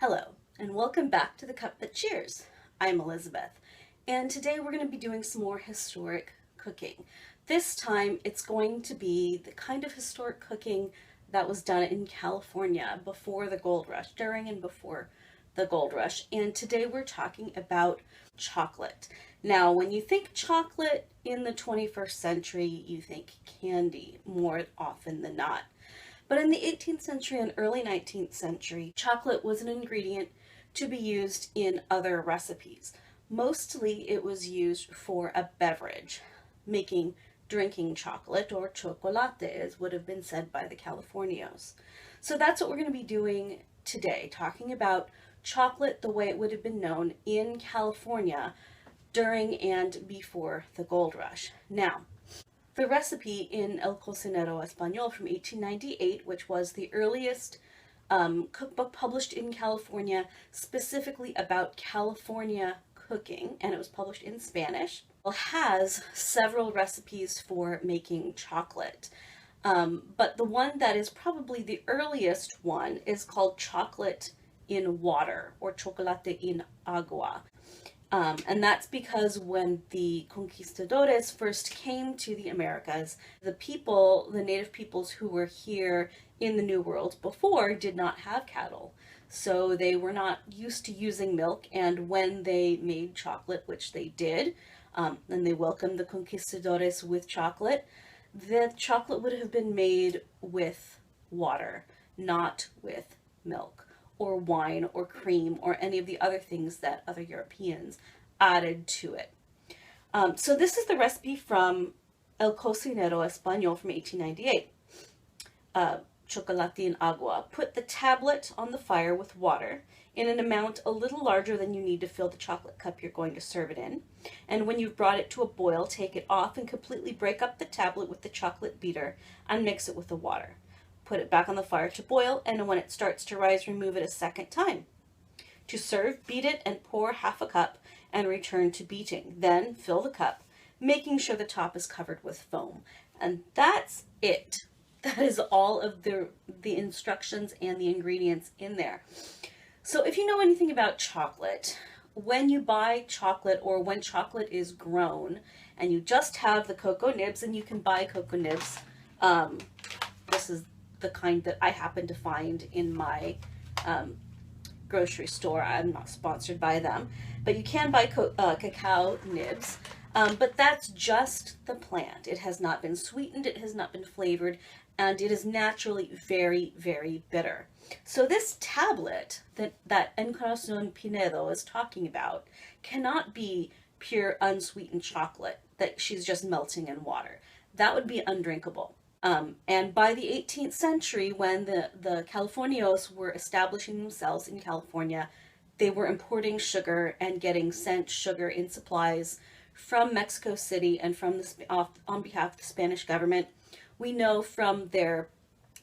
Hello, and welcome back to the Cup That Cheers. I'm Elizabeth, and today we're going to be doing some more historic cooking. This time it's going to be the kind of historic cooking that was done in California before the gold rush, during and before the gold rush. And today we're talking about chocolate. Now, when you think chocolate in the 21st century, you think candy more often than not. But in the 18th century and early 19th century, chocolate was an ingredient to be used in other recipes. Mostly it was used for a beverage, drinking chocolate, or chocolate, as would have been said by the Californios. So that's what we're going to be doing today, talking about chocolate the way it would have been known in California during and before the gold rush. Now, the recipe in El Cocinero Español from 1898, which was the earliest cookbook published in California specifically about California cooking, and it was published in Spanish, has several recipes for making chocolate. But the one that is probably the earliest one is called chocolate in water, or chocolate in agua. And that's because when the conquistadores first came to the Americas, the native peoples who were here in the New World before did not have cattle. So they were not used to using milk, and when they made chocolate, which they did, and they welcomed the conquistadores with chocolate, the chocolate would have been made with water, not with milk or wine or cream or any of the other things that other Europeans added to it. So this is the recipe from El Cocinero Español from 1898. Chocolate in agua. Put the tablet on the fire with water in an amount a little larger than you need to fill the chocolate cup you're going to serve it in. And when you've brought it to a boil, take it off and completely break up the tablet with the chocolate beater and mix it with the water. Put it back on the fire to boil, and when it starts to rise, remove it a second time. To serve, beat it and pour half a cup and return to beating. Then fill the cup, making sure the top is covered with foam. And that's it. That is all of the instructions and the ingredients in there. So if you know anything about chocolate, when you buy chocolate or when chocolate is grown and you just have the cocoa nibs, and you can buy cocoa nibs, this is the kind that I happen to find in my grocery store. I'm not sponsored by them, but you can buy cacao nibs, but that's just the plant. It has not been sweetened, it has not been flavored, and it is naturally very, very bitter. So this tablet that Encarnacion Pinedo is talking about cannot be pure unsweetened chocolate that she's just melting in water. That would be undrinkable. And by the 18th century, when the Californios were establishing themselves in California, they were importing sugar and getting sent sugar in supplies from Mexico City and on behalf of the Spanish government. We know from their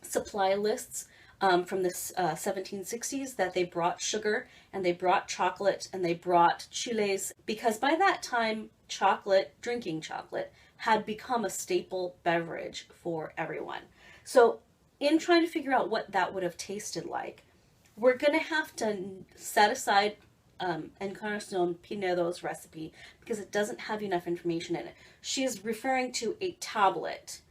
supply lists from the 1760s that they brought sugar and they brought chocolate and they brought chiles, because by that time, drinking chocolate, had become a staple beverage for everyone. So in trying to figure out what that would have tasted like, we're going to have to set aside Encarnacion Pinedo's recipe because it doesn't have enough information in it. She is referring to a tablet.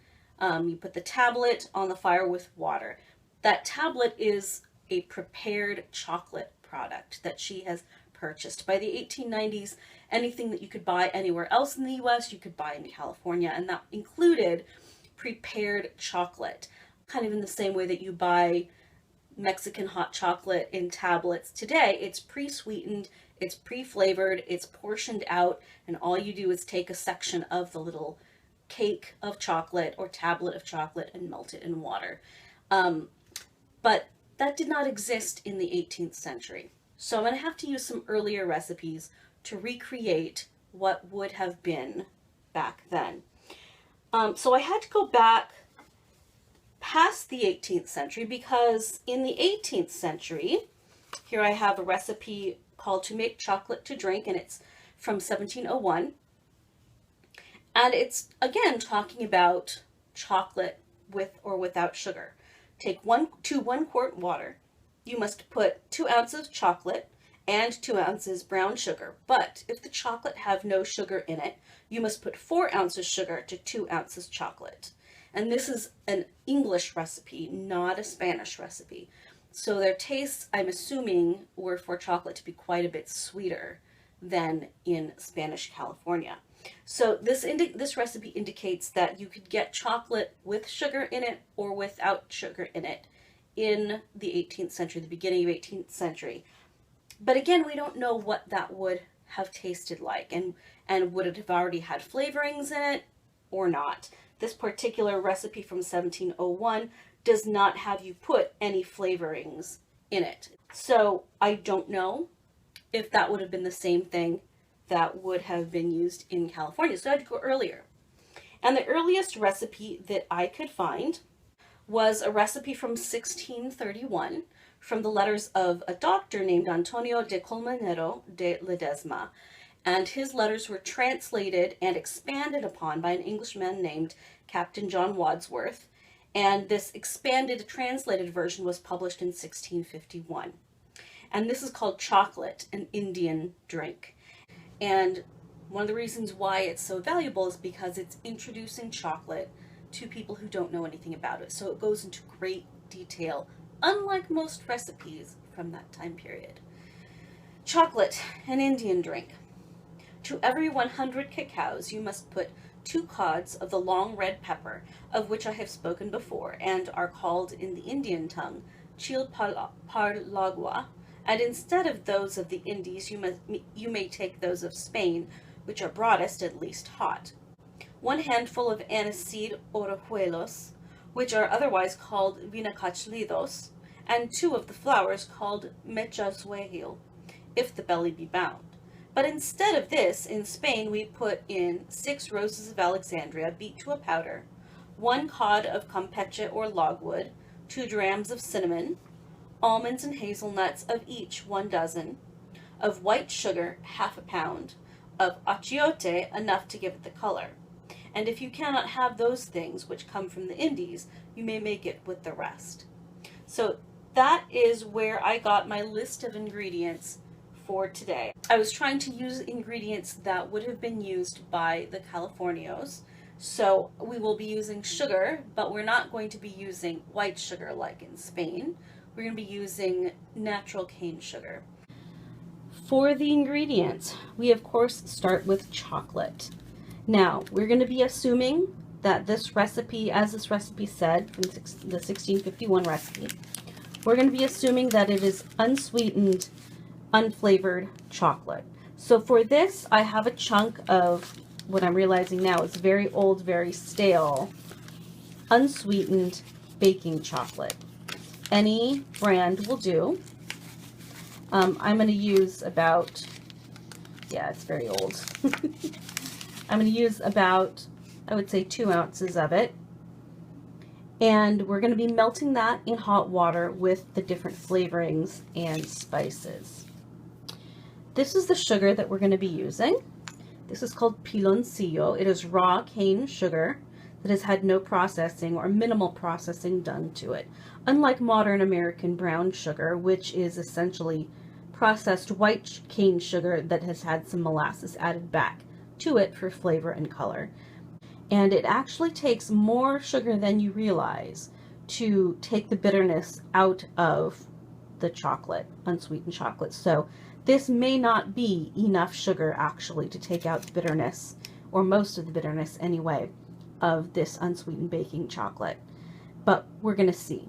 You put the tablet on the fire with water. That tablet is a prepared chocolate product that she has purchased. By the 1890s, anything that you could buy anywhere else in the US, you could buy in California, and that included prepared chocolate, kind of in the same way that you buy Mexican hot chocolate in tablets today. It's pre-sweetened, it's pre-flavored, it's portioned out, and all you do is take a section of the little cake of chocolate or tablet of chocolate and melt it in water. But that did not exist in the 18th century. So I'm going to have to use some earlier recipes to recreate what would have been back then. So I had to go back past the 18th century because in the 18th century, here I have a recipe called To Make Chocolate to Drink, and it's from 1701. And it's, again, talking about chocolate with or without sugar. Take 1 quart water. you must put 2 ounces chocolate and 2 ounces brown sugar. But if the chocolate have no sugar in it, you must put 4 ounces sugar to 2 ounces chocolate. And this is an English recipe, not a Spanish recipe. So their tastes, I'm assuming, were for chocolate to be quite a bit sweeter than in Spanish California. So this recipe indicates that you could get chocolate with sugar in it or without sugar in it in the 18th century, the beginning of 18th century. But again, we don't know what that would have tasted like, and would it have already had flavorings in it or not. This particular recipe from 1701 does not have you put any flavorings in it. So I don't know if that would have been the same thing that would have been used in California. So I had to go earlier. And the earliest recipe that I could find was a recipe from 1631 from the letters of a doctor named Antonio de Colmenero de Ledesma. And his letters were translated and expanded upon by an Englishman named Captain John Wadsworth. And this expanded, translated version was published in 1651. And this is called chocolate, an Indian drink. And one of the reasons why it's so valuable is because it's introducing chocolate to people who don't know anything about it. So it goes into great detail, unlike most recipes from that time period. Chocolate, an Indian drink. To every 100 cacaos, you must put 2 cods of the long red pepper, of which I have spoken before, and are called in the Indian tongue chile par l'agua, and instead of those of the Indies, you may take those of Spain, which are broadest, at least hot. 1 handful of aniseed orejuelos, which are otherwise called vinacachlidos, and 2 of the flowers called mechazueil, if the belly be bound. But instead of this, in Spain we put in 6 roses of Alexandria beat to a powder, 1 cod of campeche or logwood, 2 drams of cinnamon, almonds and hazelnuts of each 1 dozen, of white sugar 1/2 pound, of achiote enough to give it the color. And if you cannot have those things which come from the Indies, you may make it with the rest. So that is where I got my list of ingredients for today. I was trying to use ingredients that would have been used by the Californios. So we will be using sugar, but we're not going to be using white sugar like in Spain. We're going to be using natural cane sugar. For the ingredients, we of course start with chocolate. Now, we're going to be assuming that this recipe, as this recipe said, from the 1651 recipe, we're going to be assuming that it is unsweetened, unflavored chocolate. So for this, I have a chunk of what I'm realizing now is very old, very stale, unsweetened baking chocolate. Any brand will do. I'm going to use about, yeah, it's very old. I'm going to use about, I would say, 2 ounces of it. And we're going to be melting that in hot water with the different flavorings and spices. This is the sugar that we're going to be using. This is called piloncillo. It is raw cane sugar that has had no processing or minimal processing done to it. Unlike modern American brown sugar, which is essentially processed white cane sugar that has had some molasses added back to it for flavor and color. And it actually takes more sugar than you realize to take the bitterness out of the chocolate, unsweetened chocolate. So this may not be enough sugar actually to take out the bitterness, or most of the bitterness anyway, of this unsweetened baking chocolate. But we're going to see.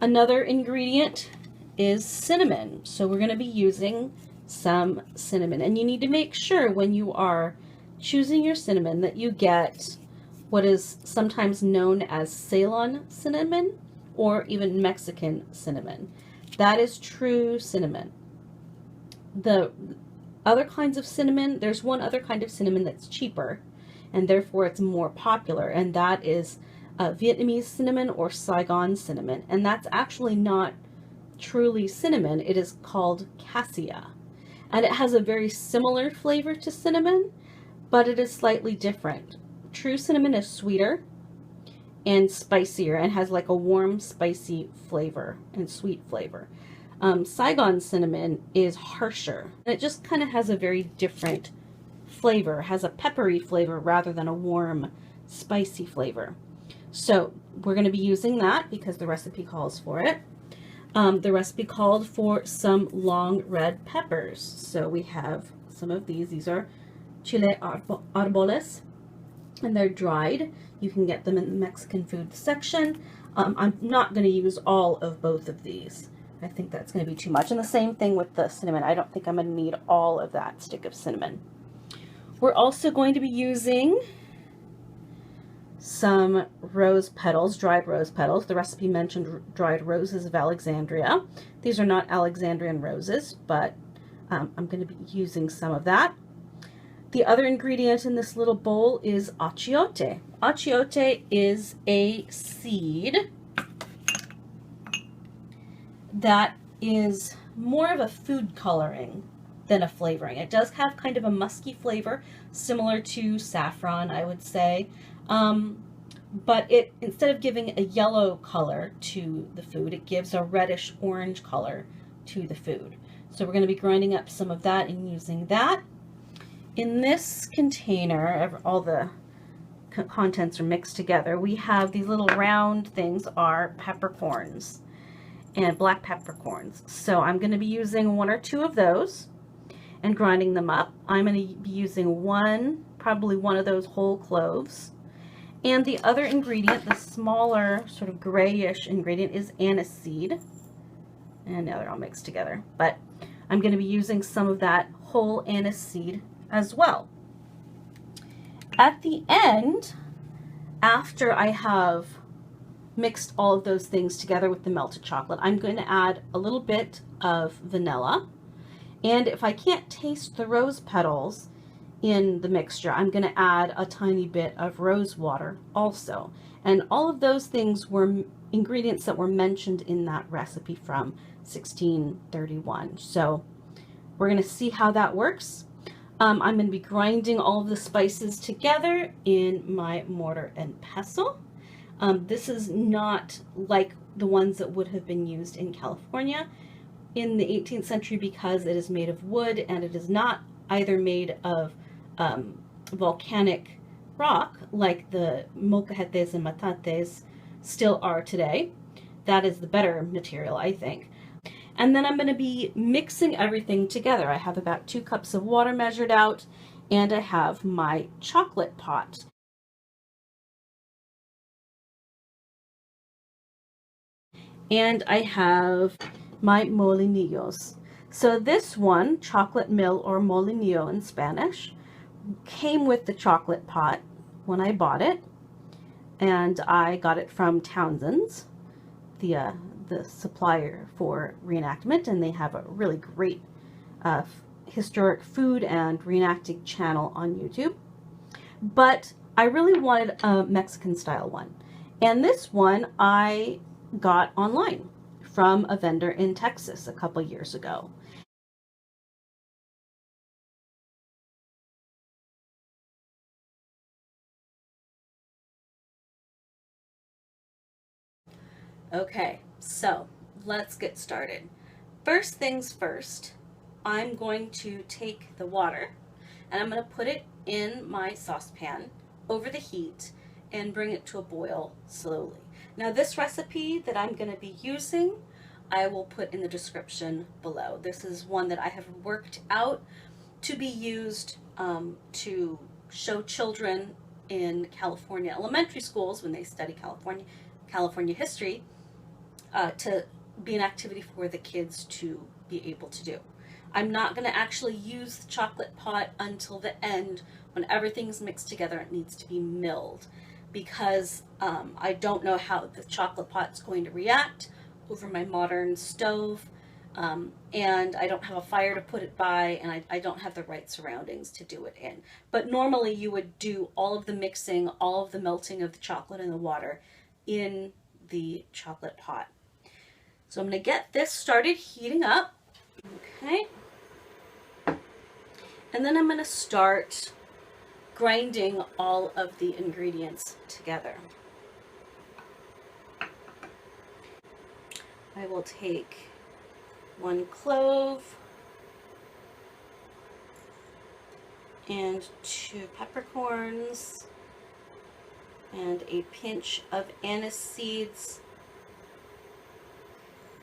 Another ingredient is cinnamon. So we're going to be using some cinnamon. And you need to make sure when you are choosing your cinnamon that you get what is sometimes known as Ceylon cinnamon or even Mexican cinnamon. That is true cinnamon. The other kinds of cinnamon, there's one other kind of cinnamon that's cheaper and therefore it's more popular, and that is Vietnamese cinnamon or Saigon cinnamon. And that's actually not truly cinnamon, it is called cassia. And it has a very similar flavor to cinnamon, but it is slightly different. True cinnamon is sweeter, and spicier and has like a warm, spicy flavor and sweet flavor. Saigon cinnamon is harsher. It just kind of has a very different flavor, has a peppery flavor rather than a warm, spicy flavor. So we're going to be using that because the recipe calls for it. The recipe called for some long red peppers. So we have some of these. These are chile arboles, and they're dried. You can get them in the Mexican food section. I'm not going to use all of both of these. I think that's going to be too much. And the same thing with the cinnamon. I don't think I'm going to need all of that stick of cinnamon. We're also going to be using some rose petals, dried rose petals. The recipe mentioned dried roses of Alexandria. These are not Alexandrian roses, but I'm going to be using some of that. The other ingredient in this little bowl is achiote. Achiote is a seed that is more of a food coloring than a flavoring. It does have kind of a musky flavor, similar to saffron, I would say. But it, instead of giving a yellow color to the food, it gives a reddish orange color to the food. So we're going to be grinding up some of that and using that. In this container, all the contents are mixed together. We have these little round things are peppercorns and black peppercorns. So I'm going to be using 1 or 2 of those and grinding them up. I'm going to be using probably one of those whole cloves. And the other ingredient, the smaller sort of grayish ingredient, is aniseed. And now they're all mixed together. But I'm going to be using some of that whole aniseed as well. At the end, after I have mixed all of those things together with the melted chocolate, I'm going to add a little bit of vanilla. And if I can't taste the rose petals in the mixture, I'm going to add a tiny bit of rose water also. And all of those things were ingredients that were mentioned in that recipe from 1631. So we're going to see how that works. I'm going to be grinding all of the spices together in my mortar and pestle. This is not like the ones that would have been used in California in the 18th century because it is made of wood and it is not either made of volcanic rock like the molcajetes and matates still are today. That is the better material, I think. And then I'm going to be mixing everything together. I have about 2 cups of water measured out, and I have my chocolate pot. And I have my molinillos. So this one, chocolate mill or molinillo in Spanish, came with the chocolate pot when I bought it. And I got it from Townsend's, the supplier for reenactment, and they have a really great historic food and reenacting channel on YouTube. But I really wanted a Mexican style one, and this one I got online from a vendor in Texas a couple years ago. Okay, so let's get started. First things first, I'm going to take the water and I'm going to put it in my saucepan over the heat and bring it to a boil slowly. Now this recipe that I'm going to be using, I will put in the description below. This is one that I have worked out to be used to show children in California elementary schools when they study California history, to be an activity for the kids to be able to do. I'm not going to actually use the chocolate pot until the end when everything's mixed together. It needs to be milled because I don't know how the chocolate pot's going to react over my modern stove, and I don't have a fire to put it by, and I don't have the right surroundings to do it in. But normally you would do all of the mixing, all of the melting of the chocolate and the water in the chocolate pot. So I'm going to get this started heating up. Okay. And then I'm going to start grinding all of the ingredients together. I will take 1 clove and 2 peppercorns and a pinch of anise seeds.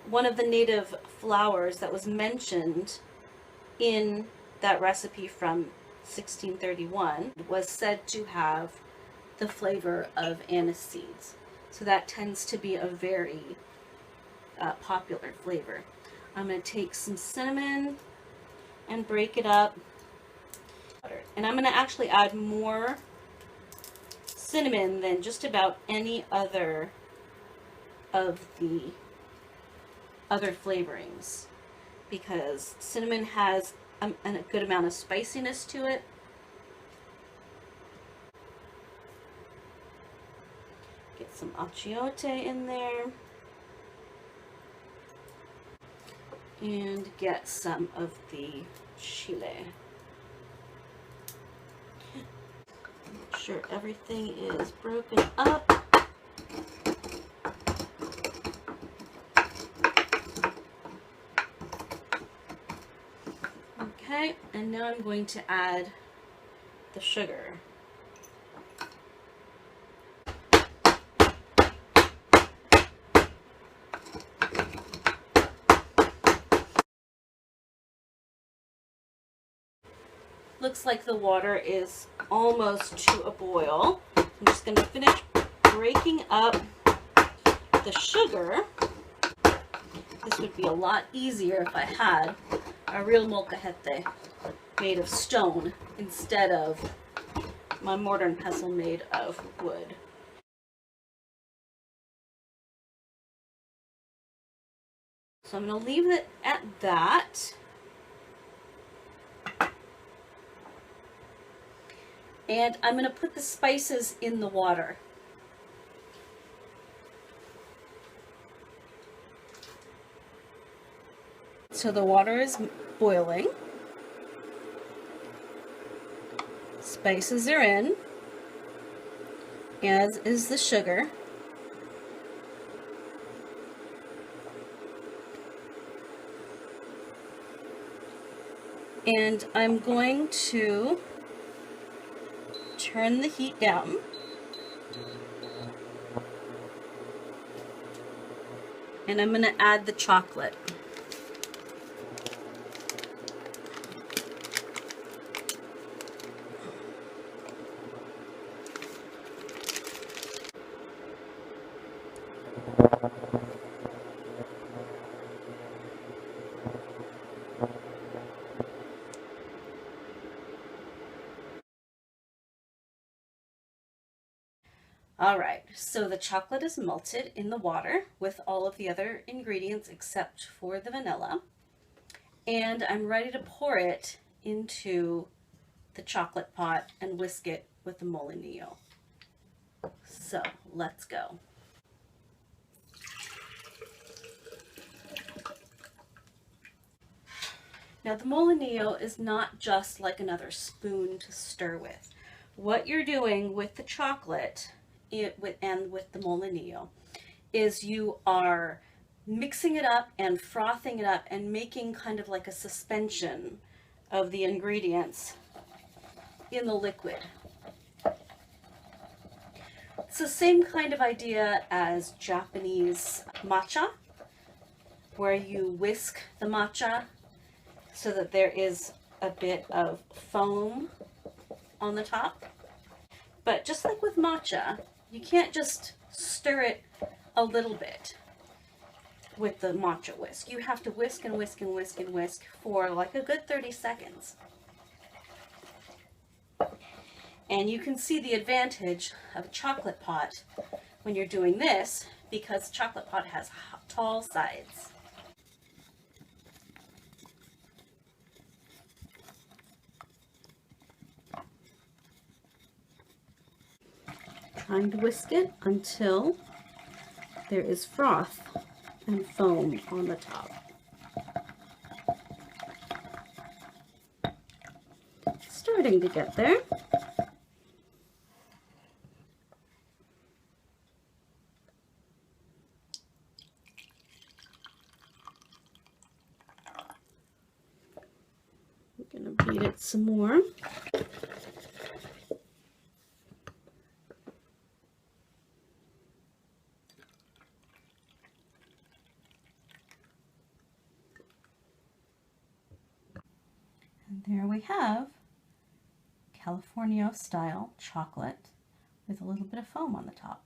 One of the native flowers that was mentioned in that recipe from 1631 was said to have the flavor of anise seeds. So that tends to be a very popular flavor. I'm going to take some cinnamon and break it up. And I'm going to actually add more cinnamon than just about any other of the other flavorings, because cinnamon has a good amount of spiciness to it. Get some achiote in there. And get some of the chile. Make sure everything is broken up. Okay, and now I'm going to add the sugar. Looks like the water is almost to a boil. I'm just going to finish breaking up the sugar. This would be a lot easier if I had a real molcajete made of stone instead of my mortar and pestle made of wood. So I'm going to leave it at that. And I'm going to put the spices in the water. So the water is boiling. Spices are in, as is the sugar. And I'm going to turn the heat down. And I'm going to add the chocolate. Alright, so the chocolate is melted in the water with all of the other ingredients except for the vanilla. And I'm ready to pour it into the chocolate pot and whisk it with the molinillo. So let's go. Now the molinillo is not just like another spoon to stir with. What you're doing with the chocolate and with the molinillo is you are mixing it up and frothing it up and making kind of like a suspension of the ingredients in the liquid. It's the same kind of idea as Japanese matcha, where you whisk the matcha so that there is a bit of foam on the top. But just like with matcha, you can't just stir it a little bit with the matcha whisk. You have to whisk and whisk and whisk and whisk for like a good 30 seconds. And you can see the advantage of a chocolate pot when you're doing this, because chocolate pot has tall sides. Trying to whisk it until there is froth and foam on the top. Starting to get there. I'm gonna beat it some more. And there we have Californio style chocolate with a little bit of foam on the top.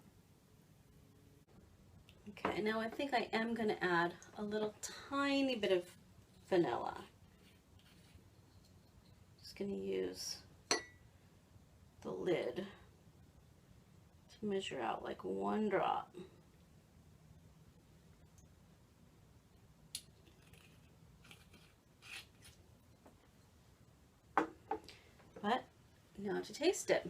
Okay, now I think I am going to add a little tiny bit of vanilla. Just going to use the lid to measure out like 1 drop. But now to taste it.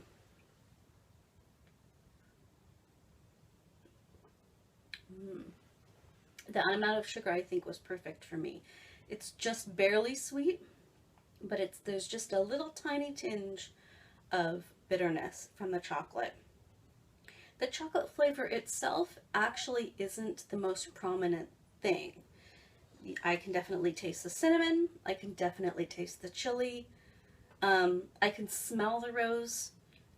The amount of sugar I think was perfect for me. It's just barely sweet, but there's just a little tiny tinge of bitterness from the chocolate. The chocolate flavor itself actually isn't the most prominent thing. I can definitely taste the cinnamon, I can definitely taste the chili, I can smell the rose,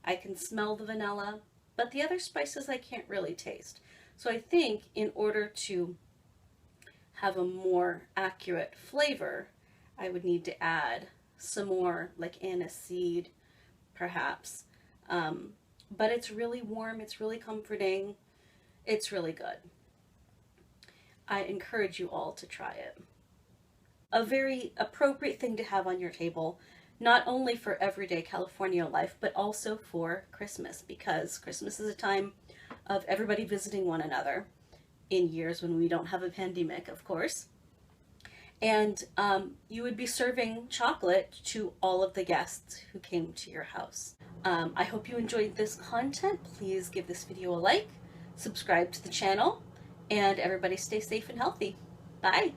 I can smell the vanilla, but the other spices I can't really taste. So I think in order to have a more accurate flavor, I would need to add some more like aniseed, perhaps. But it's really warm, it's really comforting, it's really good. I encourage you all to try it. A very appropriate thing to have on your table, not only for everyday California life, but also for Christmas, because Christmas is a time of everybody visiting one another, in years when we don't have a pandemic, of course. And you would be serving chocolate to all of the guests who came to your house. I hope you enjoyed this content. Please give this video a like, subscribe to the channel, and everybody stay safe and healthy. Bye!